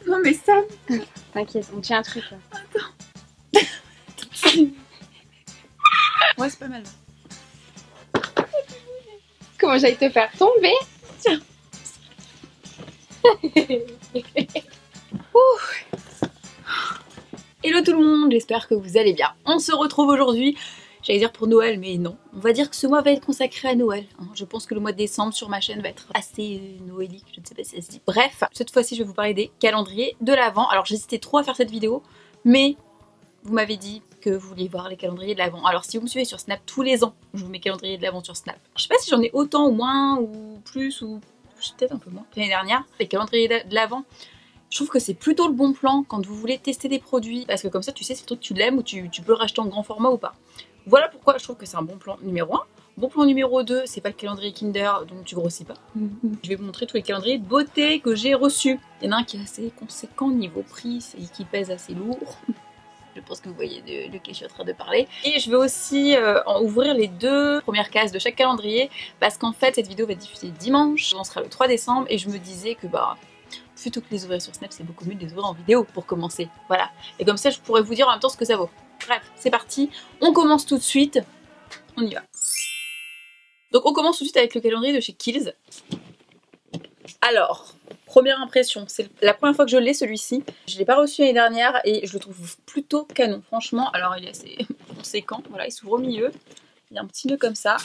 Non mais Sam. T'inquiète, on tient un truc là. Ouais, c'est pas mal. Comment j'allais te faire tomber? Tiens. Hello tout le monde, j'espère que vous allez bien. On se retrouve aujourd'hui, j'allais dire pour Noël, mais non. On va dire que ce mois va être consacré à Noël. Je pense que le mois de décembre sur ma chaîne va être assez noélique, je ne sais pas si ça se dit. Bref, cette fois-ci je vais vous parler des calendriers de l'Avent. Alors j'hésitais trop à faire cette vidéo, mais vous m'avez dit que vous vouliez voir les calendriers de l'Avent. Alors si vous me suivez sur Snap tous les ans, je vous mets calendrier de l'Avent sur Snap. Je sais pas si j'en ai autant ou moins ou plus ou peut-être un peu moins. L'année dernière, les calendriers de l'Avent, je trouve que c'est plutôt le bon plan quand vous voulez tester des produits parce que comme ça tu sais si le truc tu l'aimes ou tu peux le racheter en grand format ou pas. Voilà pourquoi je trouve que c'est un bon plan numéro 1. Bon plan numéro 2, c'est pas le calendrier Kinder donc tu grossis pas. Je vais vous montrer tous les calendriers de beauté que j'ai reçus. Il y en a un qui est assez conséquent niveau prix et qui pèse assez lourd. Je pense que vous voyez de lequel je suis en train de parler. Et je vais aussi ouvrir les 2 premières cases de chaque calendrier parce qu'en fait cette vidéo va être diffusée dimanche. On sera le 3 décembre et je me disais que plutôt que les ouvrir sur Snap, c'est beaucoup mieux de les ouvrir en vidéo pour commencer. Voilà. Et comme ça, je pourrais vous dire en même temps ce que ça vaut. Bref, c'est parti. On commence tout de suite. On y va. Donc on commence tout de suite avec le calendrier de chez Kiehl's. Alors, première impression, c'est la première fois que je l'ai celui-ci. Je ne l'ai pas reçu l'année dernière et je le trouve plutôt canon. Franchement, alors il est assez conséquent. Voilà, il s'ouvre au milieu. Il y a un petit nœud comme ça.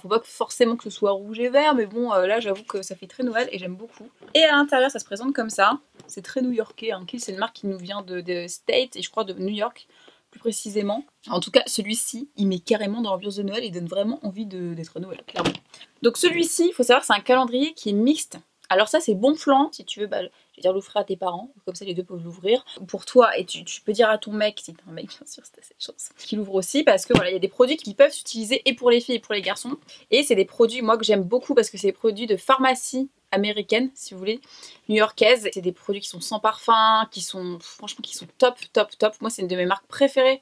Faut pas forcément que ce soit rouge et vert, mais bon, là j'avoue que ça fait très Noël et j'aime beaucoup. Et à l'intérieur, ça se présente comme ça. C'est très new-yorkais. Hein. Kiehl's, c'est une marque qui nous vient de State et je crois de New York plus précisément. En tout cas, celui-ci, il met carrément dans l'ambiance de Noël et donne vraiment envie d'être Noël, clairement. Donc celui-ci, il faut savoir, c'est un calendrier qui est mixte. Alors ça, c'est bon plan si tu veux, je vais dire l'offrir à tes parents, comme ça les deux peuvent l'ouvrir. Pour toi, et tu peux dire à ton mec, si t'as un mec bien sûr, si t'as cette chance, qu'il ouvre aussi, parce que voilà, il y a des produits qui peuvent s'utiliser et pour les filles et pour les garçons. Et c'est des produits, moi, que j'aime beaucoup parce que c'est des produits de pharmacie américaine, si vous voulez, new-yorkaise. C'est des produits qui sont sans parfum, qui sont, franchement, qui sont top, top, top. Moi, c'est une de mes marques préférées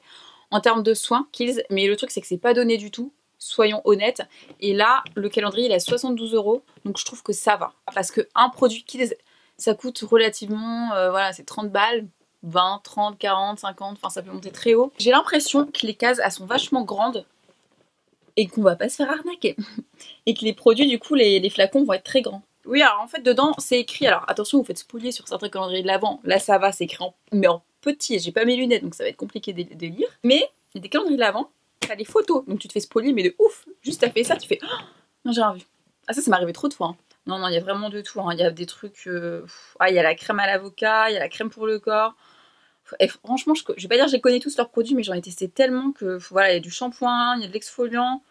en termes de soins, Kiehl's. Mais le truc, c'est que c'est pas donné du tout. Soyons honnêtes. Et là, le calendrier, il est à 72 €. Donc, je trouve que ça va. Parce qu'un produit Kiehl's, ça coûte relativement, voilà, c'est 30 balles. 20, 30, 40, 50, enfin, ça peut monter très haut. J'ai l'impression que les cases, elles sont vachement grandes. Et qu'on va pas se faire arnaquer. Et que les produits, du coup, les flacons vont être très grands. Oui, alors en fait, dedans, c'est écrit. Alors, attention, vous faites spolier sur certains calendriers de l'Avent. Là, ça va, c'est écrit mais en petit. J'ai pas mes lunettes, donc ça va être compliqué de lire. Mais il y a des calendriers de l'Avent. T'as les photos, donc tu te fais spolier, mais de ouf. Juste t'as fait ça, tu fais non, j'ai rien vu. Ah, ça m'est arrivé trop de fois. Hein. Non, non, il y a vraiment de tout. Hein. Il y a des trucs. Il y a la crème à l'avocat, il y a la crème pour le corps. Et franchement, je vais pas dire que je connais tous leurs produits, mais j'en ai testé tellement que voilà, il y a du shampoing, il y a de l'exfoliant,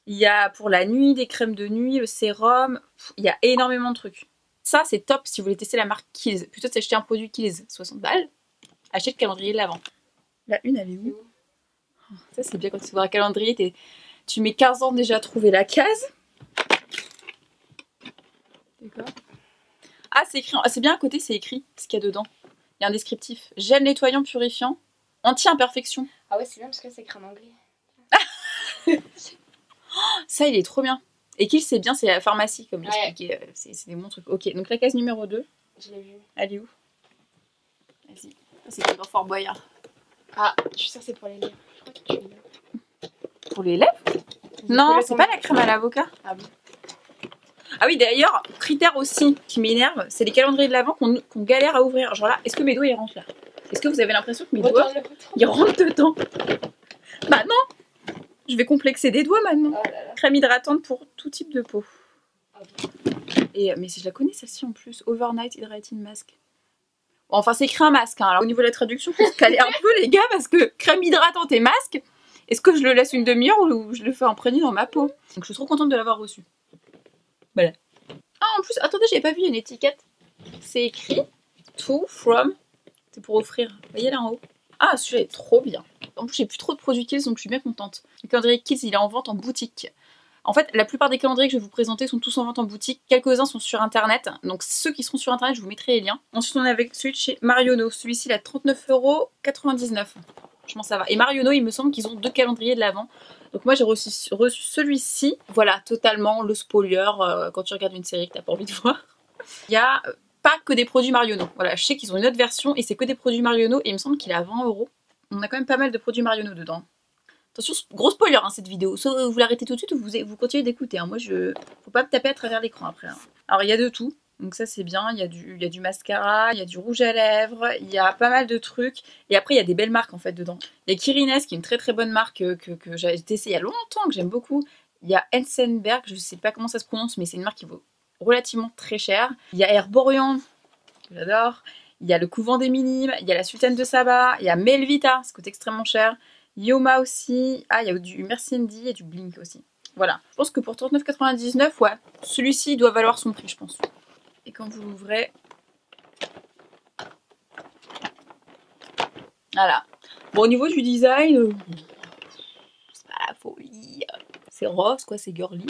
il y a pour la nuit des crèmes de nuit, le sérum, il y a énormément de trucs. Ça, c'est top si vous voulez tester la marque Kiehl's. Plutôt que d'acheter un produit Kiehl's 60 balles, achetez le calendrier de l'Avent. La une, elle est où? Ça, c'est bien quand tu vois un calendrier, tu mets 15 ans déjà à trouver la case. D'accord. Ah, c'est écrit. C'est bien à côté, c'est écrit ce qu'il y a dedans. Il y a un descriptif. Gel nettoyant purifiant, anti-imperfection. Ah ouais, c'est bien parce que c'est écrit en anglais. Ça, il est trop bien. Et Kiehl's, c'est bien, c'est la pharmacie, comme j'expliquais. Ouais. C'est des bons trucs. Ok, donc la case numéro 2. Je l'ai vu. Elle est où? Vas-y. C'est encore Fort Boyard. Ah, je suis sûre que c'est pour les lèvres. Pour les lèvres? Non, c'est pas la crème à l'avocat. Ah bon? Ah oui, d'ailleurs, critère aussi qui m'énerve, c'est les calendriers de l'Avent qu'on galère à ouvrir. Genre là, est-ce que mes doigts ils rentrent là? Est-ce que vous avez l'impression que mes doigts ils rentrent dedans? Bah non! Je vais complexer des doigts maintenant. Oh là là. Crème hydratante pour tout type de peau. Ah bon. Et, mais si je la connais celle-ci en plus, Overnight Hydrating Mask. Bon, enfin, c'est écrit un masque. Hein. Alors au niveau de la traduction, il faut se caler un peu les gars parce que crème hydratante et masque, est-ce que je le laisse une demi-heure ou je le fais imprégner dans ma peau? Donc je suis trop contente de l'avoir reçu. Voilà. Ah, en plus, attendez, j'avais pas vu une étiquette. C'est écrit To From. C'est pour offrir. Vous voyez là en haut? Ah, celui-là est trop bien. En plus, j'ai plus trop de produits Kiehl's, donc je suis bien contente. Le calendrier Kiehl's, il est en vente en boutique. En fait, la plupart des calendriers que je vais vous présenter sont tous en vente en boutique. Quelques-uns sont sur internet. Donc ceux qui seront sur internet, je vous mettrai les liens. Ensuite, on est avec celui de chez Marionneau. Celui-ci, il a 39,99 €. Franchement, ça va. Et Marionneau, il me semble qu'ils ont 2 calendriers de l'Avent. Donc moi, j'ai reçu celui-ci. Voilà, totalement le spoiler quand tu regardes une série que t'as pas envie de voir. Il y a pas que des produits Marionneau. Voilà, je sais qu'ils ont une autre version et c'est que des produits Marionneau et il me semble qu'il est à 20 €. On a quand même pas mal de produits Marionneau dedans. Attention, gros spoiler hein, cette vidéo. Soit vous l'arrêtez tout de suite ou vous continuez d'écouter. Hein. Moi, faut pas me taper à travers l'écran après. Hein. Alors, il y a de tout. Donc ça, c'est bien. Il y a du mascara, il y a du rouge à lèvres, il y a pas mal de trucs. Et après, il y a des belles marques en fait dedans. Il y a Kirines qui est une très très bonne marque que j'ai testé il y a longtemps, que j'aime beaucoup. Il y a Hensenberg, je sais pas comment ça se prononce, mais c'est une marque qui vaut relativement très cher. Il y a Herborian, que j'adore. Il y a le Couvent des Minimes, il y a la Sultane de Saba, il y a Melvita, ça coûte extrêmement cher. Yoma aussi. Ah, il y a du Merci Andy et du Blink aussi. Voilà. Je pense que pour 39,99, ouais, celui-ci doit valoir son prix, je pense. Et quand vous l'ouvrez... Voilà. Bon, au niveau du design, c'est pas la folie. C'est rose, quoi, c'est girly.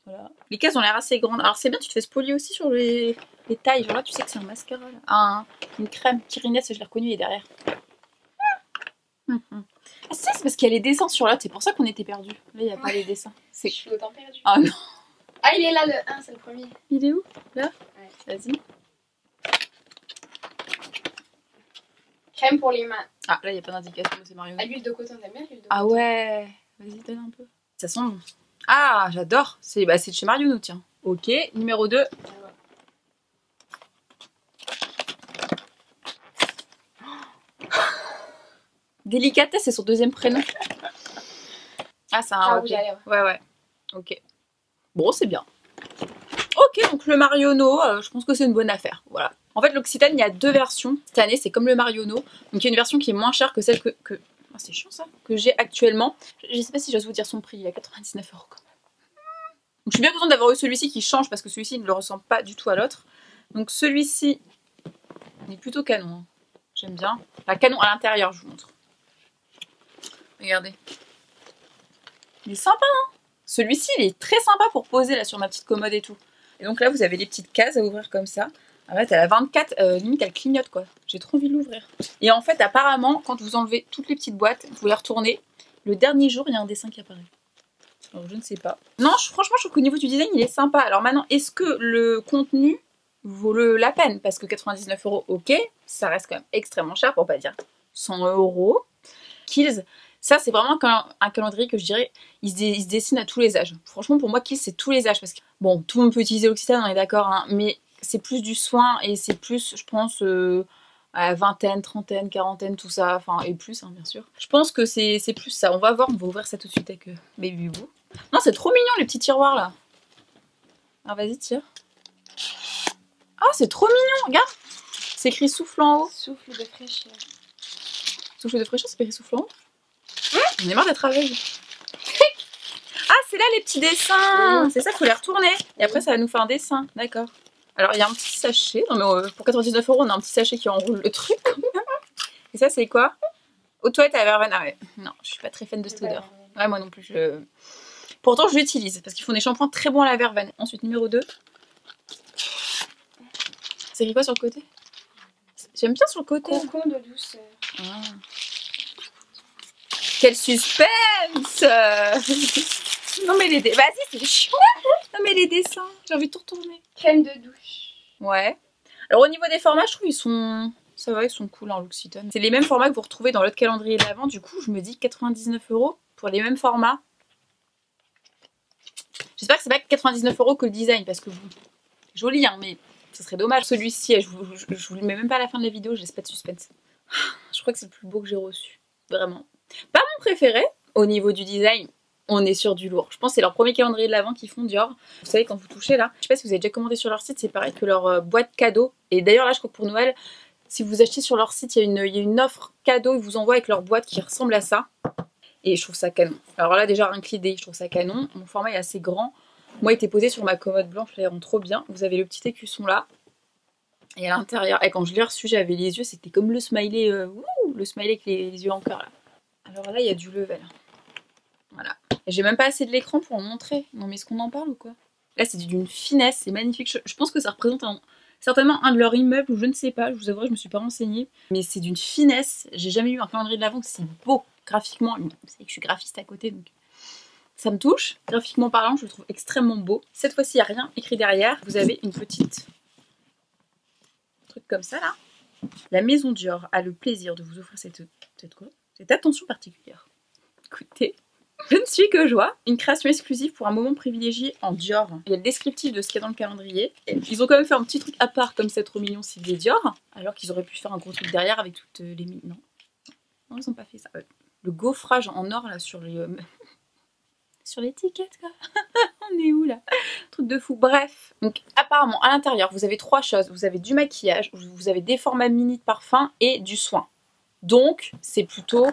Voilà. Les cases ont l'air assez grandes. Alors c'est bien, tu te fais spolier aussi sur les tailles. Genre là, tu sais que c'est un mascara. Là. Ah, une crème. Kirines, je l'ai reconnue, il est derrière. Ah si, c'est parce qu'il y a les dessins sur l'autre, c'est pour ça qu'on était perdus. Là, il n'y a pas les dessins. Je suis autant perdue. Ah non. Ah, il est là, le 1, c'est le premier. Il est où? Là? Ouais. Vas-y. Crème pour les mains. Ah, là, il n'y a pas d'indication, c'est Marionneau. À l'huile de coton, t'aimes bien l'huile de coton? Ah ouais. Vas-y, donne un peu. Ça sent bon. Ah, j'adore. C'est de chez Marionneau, tiens. Ok, numéro 2. Délicatesse, c'est son deuxième prénom. Ah, c'est un rouge à lèvres. Ouais, ouais. Ok. Bon, c'est bien. Ok, donc le Marionneau, je pense que c'est une bonne affaire. Voilà. En fait, l'Occitane, il y a 2 versions. Cette année, c'est comme le Marionneau. Donc, il y a une version qui est moins chère que celle que... Ah, c'est chiant ça. Que j'ai actuellement. Je sais pas si j'ose vous dire son prix. Il est à 99 € quand même. Donc, je suis bien contente d'avoir eu celui-ci qui change parce que celui-ci ne le ressemble pas du tout à l'autre. Donc, celui-ci, il est plutôt canon. Hein. J'aime bien. Enfin, canon à l'intérieur, je vous montre. Regardez. Il est sympa, hein. Celui-ci, il est très sympa pour poser là sur ma petite commode et tout. Et donc là, vous avez les petites cases à ouvrir comme ça. En fait, elle a 24, limite elle clignote quoi. J'ai trop envie de l'ouvrir. Et en fait, apparemment, quand vous enlevez toutes les petites boîtes, vous les retournez. Le dernier jour, il y a un dessin qui apparaît. Alors, je ne sais pas. Non, franchement, je trouve qu'au niveau du design, il est sympa. Alors maintenant, est-ce que le contenu vaut la peine? Parce que 99 €, ok, ça reste quand même extrêmement cher, pour pas dire 100 €. Kills, ça c'est vraiment un calendrier que je dirais, il se dessine à tous les âges. Franchement, pour moi, Kills, c'est tous les âges. Parce que, bon, tout le monde peut utiliser l'Occitane, on est d'accord, hein, mais c'est plus du soin et c'est plus, je pense, à vingtaine, trentaine, quarantaine, tout ça, enfin, et plus, hein, bien sûr. Je pense que c'est plus ça. On va voir, on va ouvrir ça tout de suite avec Baby Boo. Non, c'est trop mignon, les petits tiroirs, là. Alors, vas-y, tire. Ah, c'est trop mignon, regarde. C'est écrit souffle en haut. Souffle de fraîcheur. Souffle de fraîcheur, c'est écrit souffle en haut. J'en ai marre d'être aveugle. Ah, c'est là les petits dessins. C'est ça, il faut les retourner. Et après, ça va nous faire un dessin. D'accord. Alors, il y a un petit sachet. Non, mais pour 99 €, on a un petit sachet qui enroule le truc. Et ça, c'est quoi? Aux toilettes à la verveine. Ah ouais. Non, je suis pas très fan de cette odeur. Ouais, moi non plus. Pourtant, je l'utilise parce qu'ils font des shampoings très bons à la verveine. Ensuite, numéro 2. C'est écrit quoi sur le côté? J'aime bien sur le côté. Cocon de douceur. Ah. Quel suspense. Non mais les vas-y, c'est chiant. Non mais les dessins, j'ai envie de tout retourner. Crème de douche. Ouais. Alors au niveau des formats, je trouve ils sont... Ça va, ils sont cool en L'Occitane. C'est les mêmes formats que vous retrouvez dans l'autre calendrier de l'Avent. Du coup, je me dis 99 € pour les mêmes formats. J'espère que c'est pas 99 € que le design, parce que c'est joli, hein, mais ce serait dommage. Celui-ci, je vous le mets même pas à la fin de la vidéo, je laisse pas de suspense. Je crois que c'est le plus beau que j'ai reçu. Vraiment. Pas mon préféré. Au niveau du design, on est sur du lourd. Je pense que c'est leur premier calendrier de l'Avent qu'ils font Dior. Vous savez, quand vous touchez là, je sais pas si vous avez déjà commandé sur leur site, c'est pareil que leur boîte cadeau. Et d'ailleurs là, je crois que pour Noël, si vous achetez sur leur site, il y a une offre cadeau, ils vous envoient avec leur boîte qui ressemble à ça. Et je trouve ça canon. Alors là, déjà, rien que l'idée, je trouve ça canon. Mon format est assez grand. Moi, il était posé sur ma commode blanche, là, il rend trop bien. Vous avez le petit écusson là. Et à l'intérieur, et quand je l'ai reçu, j'avais les yeux, c'était comme le smiley, le smiley avec les yeux en cœur là. Alors là, il y a du level. Voilà. Et j'ai même pas assez de l'écran pour en montrer. Non, mais est-ce qu'on en parle ou quoi? Là, c'est d'une finesse, c'est magnifique. Je pense que ça représente certainement un de leurs immeubles, ou je ne sais pas, je vous avoue, je me suis pas renseignée. Mais c'est d'une finesse. J'ai jamais eu un calendrier de l'Avent aussi beau graphiquement. Vous savez que je suis graphiste à côté, donc ça me touche. Graphiquement parlant, je le trouve extrêmement beau. Cette fois-ci, il n'y a rien écrit derrière. Vous avez une petite comme ça là. La maison Dior a le plaisir de vous offrir cette attention particulière. Écoutez, je ne suis que joie. Une création exclusive pour un moment privilégié en Dior. Il y a le descriptif de ce qu'il y a dans le calendrier. Ils ont quand même fait un petit truc à part comme c'est trop mignon signé Dior. Alors qu'ils auraient pu faire un gros truc derrière avec toutes les... Non, non, ils n'ont pas fait ça. Le gaufrage en or là sur les... sur l'étiquette quoi. On est où là? Truc de fou. Bref. Donc apparemment à l'intérieur vous avez 3 choses. Vous avez du maquillage, vous avez des formats mini de parfum et du soin. Donc c'est plutôt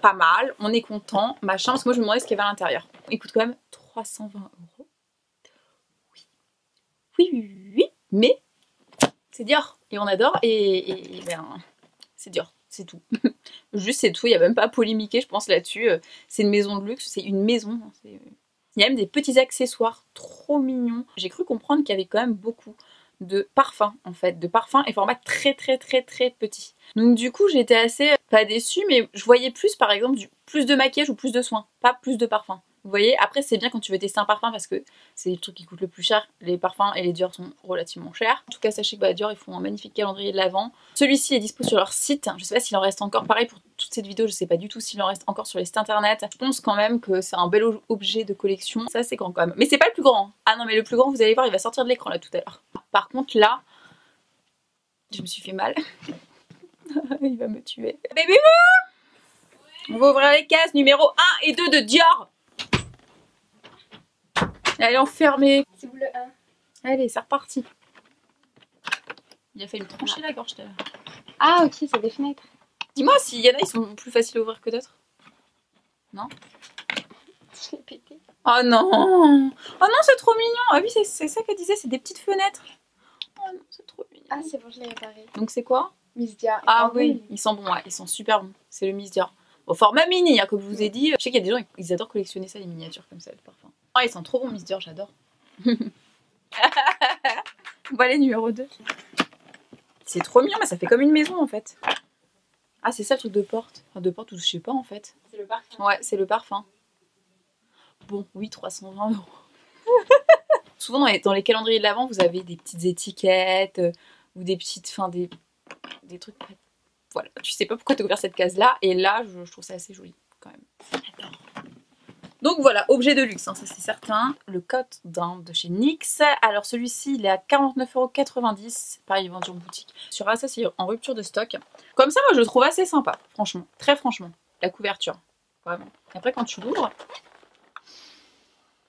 pas mal. On est content. Machin. Parce que moi je me demandais ce qu'il y avait à l'intérieur. Il coûte quand même 320 €. Oui. Oui, oui, oui, oui. Mais c'est Dior. Et on adore. Et ben c'est Dior. C'est tout. Juste c'est tout. Il n'y a même pas à polémiquer je pense là-dessus. C'est une maison de luxe. C'est une maison. Il y a même des petits accessoires trop mignons. J'ai cru comprendre qu'il y avait quand même beaucoup de parfums en fait, de parfums et format très petit. Donc du coup j'étais assez pas déçue, mais je voyais plus par exemple plus de maquillage ou plus de soins, pas plus de parfums. Vous voyez, après c'est bien quand tu veux tester un parfum parce que c'est le truc qui coûte le plus cher. Les parfums et les Dior sont relativement chers. En tout cas sachez que Dior ils font un magnifique calendrier de l'Avent. Celui-ci est dispo sur leur site. Je sais pas s'il en reste encore, pareil pour toute cette vidéo, je sais pas du tout s'il en reste encore sur les sites internet. Je pense quand même que c'est un bel objet de collection. Ça c'est grand quand même. Mais c'est pas le plus grand. Ah non mais le plus grand vous allez voir il va sortir de l'écran là tout à l'heure. Par contre là, je me suis fait mal. Il va me tuer. Baby Boo, on va ouvrir les cases numéro 1 et 2 de Dior. Elle est enfermée. C'est où le 1? Allez, c'est reparti. Il a failli me trancher la gorge tout à l'heure. Ah ok, c'est des fenêtres. Dis-moi s'il y en a, ils sont plus faciles à ouvrir que d'autres. Non? Je l'ai pété. Oh non! Oh non, c'est trop mignon! Ah oui, c'est ça qu'elle disait, c'est des petites fenêtres. Oh non, c'est trop mignon. Ah c'est bon, je l'ai réparé. Donc c'est quoi? Miss Dior. Ah oui, ils sont bons, ouais, ils sont super bons. C'est le Miss Dior. Au format mini, hein, comme je vous ai dit. Je sais qu'il y a des gens, ils adorent collectionner ça, les miniatures comme ça, le parfum. Oh, ils sont trop bons, Miss Dior, j'adore. Voilà, numéro 2. C'est trop mignon, mais ça fait comme une maison en fait. Ah, c'est ça le truc de porte. Enfin, de porte ou je sais pas en fait. C'est le parfum. Ouais, c'est le parfum. Bon, oui, 320 €. Souvent dans les calendriers de l'Avent, vous avez des petites étiquettes ou des petites, enfin des trucs. Voilà, tu sais pas pourquoi tu as ouvert cette case là, et là je trouve ça assez joli quand même. J'adore. Donc voilà, objet de luxe, hein, ça c'est certain. Le coat down de chez NYX. Alors celui-ci il est à 49,90 €. Pareil, vendu en boutique. Sur Assa, c'est en rupture de stock. Comme ça, moi je le trouve assez sympa, franchement. Très franchement. La couverture. Vraiment. Et après, quand tu l'ouvres,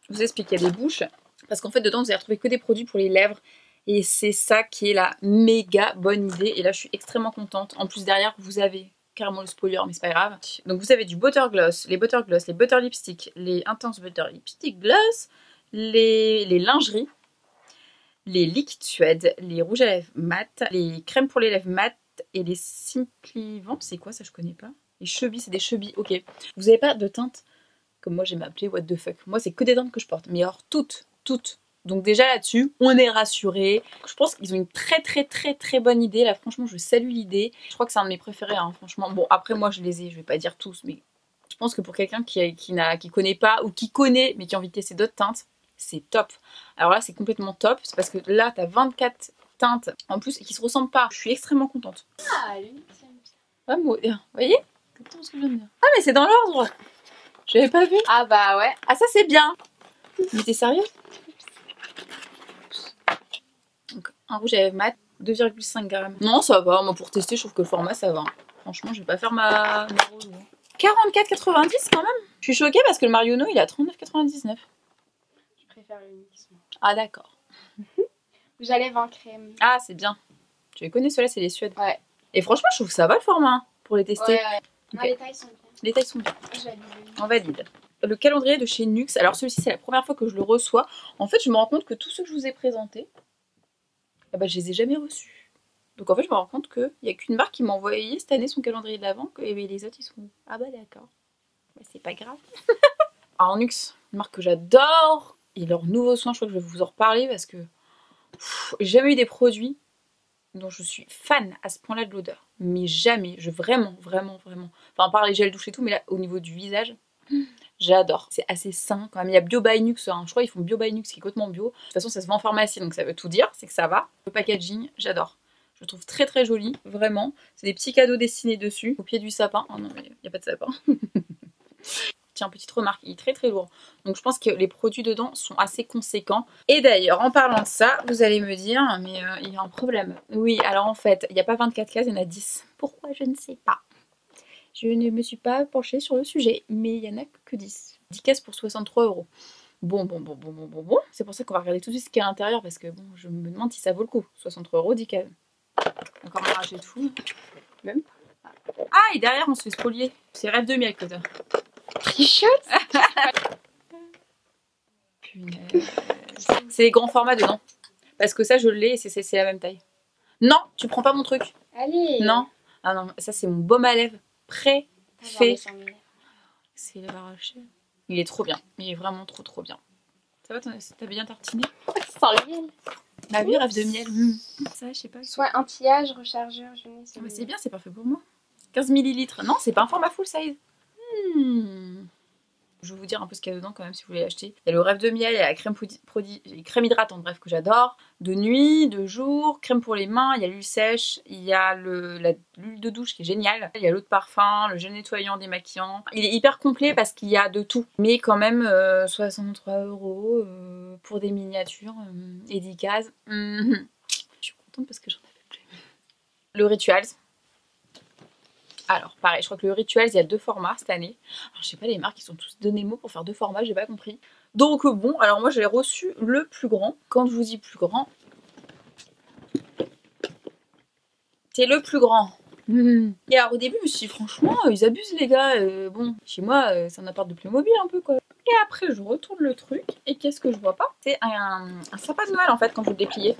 je vous explique, il y a des bouches. Parce qu'en fait, dedans, vous allez retrouver que des produits pour les lèvres. Et c'est ça qui est la méga bonne idée. Et là, je suis extrêmement contente. En plus, derrière, vous avez carrément le spoiler, mais c'est pas grave. Donc, vous avez du butter gloss, les butter lipstick, les intense butter lipstick gloss, les lingeries, les liquides suède, les rouges à lèvres mat, les crèmes pour les lèvres mat et les Simply Vamp. C'est quoi ça? Je connais pas. Les chubis, c'est des chubis. Ok. Vous avez pas de teinte comme moi, j'aime m'appeler what the fuck. Moi, c'est que des teintes que je porte. Mais alors, toutes. Donc déjà là-dessus, on est rassuré. Je pense qu'ils ont une très bonne idée. Là, franchement, je salue l'idée. Je crois que c'est un de mes préférés, hein, franchement. Bon, après, moi, je les ai, je vais pas dire tous, mais je pense que pour quelqu'un qui connaît pas, ou qui connaît, mais qui a envie de tester d'autres teintes, c'est top. Alors là, c'est complètement top. C'est parce que là, t'as 24 teintes en plus et qui se ressemblent pas. Je suis extrêmement contente. Ah, lui, c'est Ah, moi, vous voyez? Exactement ce que je viens de dire. Ah, mais c'est dans l'ordre! J'avais pas vu. Ah bah ouais. Ah, ça, c'est bien! Mais t'es sérieux? Donc, un rouge à lèvres mat, 2,5 grammes. Non, ça va. Moi, pour tester, je trouve que le format, ça va. Franchement, je vais pas faire ma rose. 44,90 quand même. Je suis choquée parce que le Marionneau, il est à 39,99. Je préfère le NYX. Ah, d'accord. Rouge à lèvres en crème. Ah, c'est bien. Tu les connais, ceux-là, c'est les Suèdes. Ouais. Et franchement, je trouve que ça va le format pour les tester. Ouais. Non, Okay. les tailles sont bien. Les tailles sont bien. Je valide. On valide. Le calendrier de chez NYX. Alors, celui-ci, c'est la première fois que je le reçois. En fait, je me rends compte que tous ceux que je vous ai présentés, eh ben, je les ai jamais reçus. Donc en fait je me rends compte qu'il n'y a qu'une marque qui m'a envoyé cette année son calendrier de l'Avent et les autres ils sont... Ah bah d'accord. Mais c'est pas grave. Alors NYX, une marque que j'adore. Et leurs nouveaux soins, je crois que je vais vous en reparler parce que j'ai jamais eu des produits dont je suis fan à ce point-là de l'odeur. Mais jamais, vraiment. Enfin à part les gels douche et tout, mais là au niveau du visage... J'adore, c'est assez sain quand même. Il y a Bio by NYX, hein. Je crois qu'ils font Bio by NYX qui est complètement bio. De toute façon, ça se vend en pharmacie donc ça veut tout dire, c'est que ça va. Le packaging, j'adore. Je le trouve très très joli, vraiment. C'est des petits cadeaux dessinés dessus, au pied du sapin. Oh non, mais il n'y a pas de sapin. Tiens, petite remarque, il est très très lourd. Donc je pense que les produits dedans sont assez conséquents. Et d'ailleurs, en parlant de ça, vous allez me dire, mais il y a un problème. Oui, alors en fait, il n'y a pas 24 cases, il y en a 10. Pourquoi? Je ne sais pas. Je ne me suis pas penchée sur le sujet, mais il n'y en a que 10. 10 cases pour 63 €. Bon. C'est pour ça qu'on va regarder tout de suite ce qu'il y a à l'intérieur, parce que bon, je me demande si ça vaut le coup. 63 €, 10 cases. Encore un rachet de fou. Même. Ah, et derrière, on se fait spolier. C'est rêve de miel que t'as. Trichotte. C'est les grands formats dedans. Parce que ça, je l'ai et c'est la même taille. Non, tu prends pas mon truc. Allez. Non. Ah non, ça, c'est mon baume à lèvres préfet. C'est le arraché. Il est trop bien. Il est vraiment trop bien. Ça va, t'as bien tartiné? Ça sent le miel. Ah oui, rêve de miel. Ça, je sais pas. Soit anti-âge, rechargeur, jeunesse. Ah bah, c'est bien, c'est parfait pour moi. 15 ml. Non, c'est pas un format full size. Je vais vous dire un peu ce qu'il y a dedans quand même si vous voulez l'acheter. Il y a le rêve de miel, il y a la crème hydratante, bref, que j'adore. De nuit, de jour, crème pour les mains, il y a l'huile sèche, il y a l'huile de douche qui est géniale. Il y a l'eau de parfum, le gel nettoyant, démaquillant. Il est hyper complet parce qu'il y a de tout. Mais quand même, 63 € pour des miniatures et 10 cases. Je suis contente parce que j'en avais plus. Le Rituals. Alors, pareil, je crois que le Rituals, il y a 2 formats cette année. Alors, je sais pas, les marques, ils sont tous donnés mots pour faire 2 formats, j'ai pas compris. Donc, bon, alors moi, j'ai reçu le plus grand. Quand je vous dis plus grand, c'est le plus grand. Et alors, au début, je me suis dit, franchement, ils abusent, les gars. Bon, chez moi, c'est un appart de Playmobil, un peu, quoi. Et après, je retourne le truc, et qu'est-ce que je vois pas? C'est un sapin de Noël, en fait, quand vous le dépliez.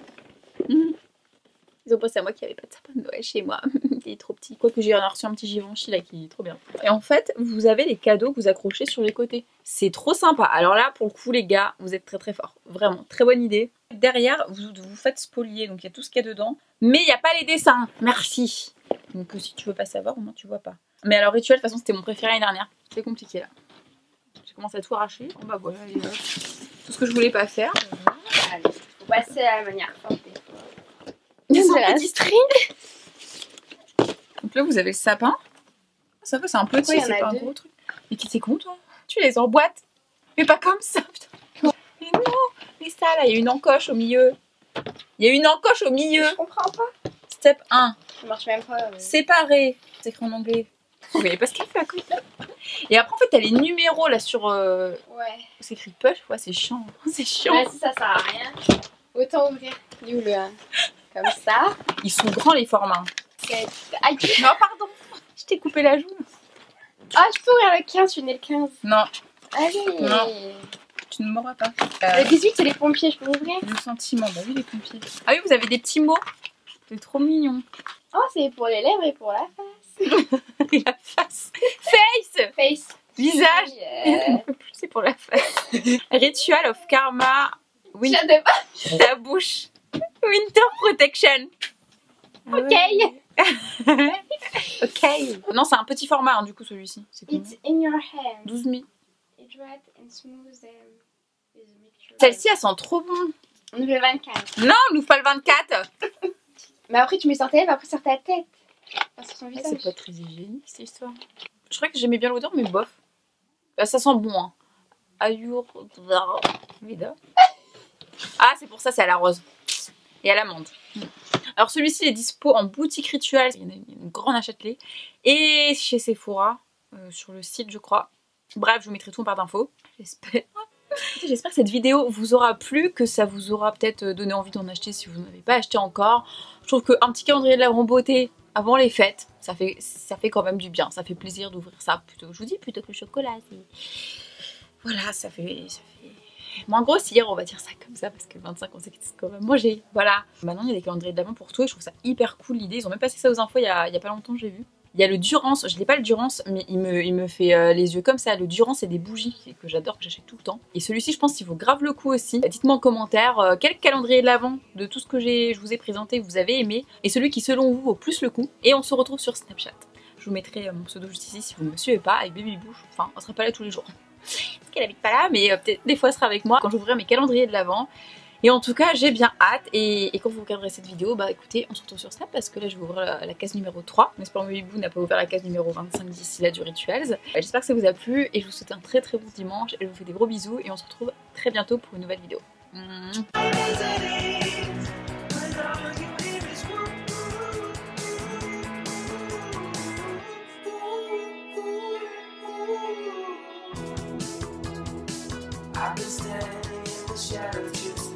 Ils ont pensé à moi qu'il n'y avait pas de sapin de Noël chez moi. Il est trop petit. Quoique j'ai reçu un petit Givenchy là qui est trop bien. Et en fait, vous avez les cadeaux que vous accrochez sur les côtés. C'est trop sympa. Alors là, pour le coup, les gars, vous êtes très très forts. Vraiment, très bonne idée. Derrière, vous faites spolier. Donc il y a tout ce qu'il y a dedans. Mais il n'y a pas les dessins. Merci. Donc si tu veux pas savoir, au moins tu vois pas. Mais alors, Rituel, de toute façon, c'était mon préféré l'année dernière. C'est compliqué là. J'ai commencé à tout arracher. Oh bah voilà, tout ce que je voulais pas faire. Allez, faut passer à la manière forte. C'est un petit string. Donc là, vous avez le sapin. Ça va, c'est un petit, c'est pas un gros truc. Mais qui c'est con, toi? Tu les emboîtes. Mais pas comme ça, putain. Mais non. Mais ça, là, il y a une encoche au milieu. Il y a une encoche au milieu. Je comprends pas. Step 1. Ça marche même pas. Séparé. C'est écrit en anglais. Vous voyez pas ce qu'il fait à côté. Et après, en fait, t'as les numéros là sur. Ouais. C'est écrit push. Ouais, c'est chiant. C'est chiant. Ouais, si ça sert à rien. Autant ouvrir. You le. Comme ça. Ils sont grands les formats. Aïe. Non, pardon. Je t'ai coupé la joue. Ah, je peux ouvrir le 15, je suis née le 15. Non. Allez. Non. Tu ne m'auras pas. Le 18, c'est les pompiers, je peux ouvrir? Le sentiment. Bah oui, les pompiers. Ah oui, vous avez des petits mots. C'est trop mignon. Oh, c'est pour les lèvres et pour la face. Et la face. Face. Face. Visage. Yeah. C'est pour la face. Ritual of Karma. J'adore pas. Ta bouche. Winter Protection. Ok. Ok. Non, c'est un petit format, hein, du coup, celui-ci. C'est combien? It's in your hand. 12 000. Hydrate and smooth them with a mixture. Celle-ci, elle sent trop bon. On ouvre le 24. Non, on n'ouvre pas le 24. Mais après, tu mets sur ta lèvre, après sur ta tête. Pas sur son visage. C'est pas très hygiénique, cette histoire. Je crois que j'aimais bien l'odeur, mais bof. Bah, ça sent bon, hein. Ayurveda. Ah, c'est pour ça, c'est à la rose. Et à l'amande. Alors celui-ci est dispo en boutique Ritual. Il y en a une grande à Châtelet. Et chez Sephora, sur le site je crois. Bref, je vous mettrai tout en barre d'infos. J'espère. J'espère que cette vidéo vous aura plu, que ça vous aura peut-être donné envie d'en acheter si vous n'avez pas acheté encore. Je trouve qu'un petit calendrier de l'Avent beauté avant les fêtes, ça fait quand même du bien. Ça fait plaisir d'ouvrir ça plutôt, je vous dis, plutôt que le chocolat. Voilà, ça fait moins grossir, on va dire ça comme ça, parce que 25 on sait qu'est-ce qu'on va manger. Voilà. Maintenant il y a des calendriers de l'Avent pour tout et je trouve ça hyper cool l'idée. Ils ont même passé ça aux infos il y a pas longtemps, j'ai vu. Il y a le Durance, je n'ai pas le Durance, mais il me fait les yeux comme ça. Le Durance, c'est des bougies que j'adore, que j'achète tout le temps. Et celui-ci, je pense qu'il vaut grave le coup aussi. Dites-moi en commentaire quel calendrier de l'Avent de tout ce que je vous ai présenté vous avez aimé. Et celui qui, selon vous, vaut plus le coup. Et on se retrouve sur Snapchat. Je vous mettrai mon pseudo juste ici si vous ne me suivez pas, avec Baby Bouche. Enfin, on sera pas là tous les jours. Parce qu'elle habite pas là, mais peut-être des fois elle sera avec moi quand j'ouvrirai mes calendriers de l'Avent. Et en tout cas, j'ai bien hâte. Et quand vous regarderez cette vidéo, bah écoutez, on se retrouve sur Snap parce que là, je vais ouvrir la case numéro 3. Mais Espérons Bibou n'a pas ouvert la case numéro 25 d'ici là du Rituals. J'espère que ça vous a plu et je vous souhaite un très très bon dimanche. Et je vous fais des gros bisous et on se retrouve très bientôt pour une nouvelle vidéo. I've been standing in the shadow just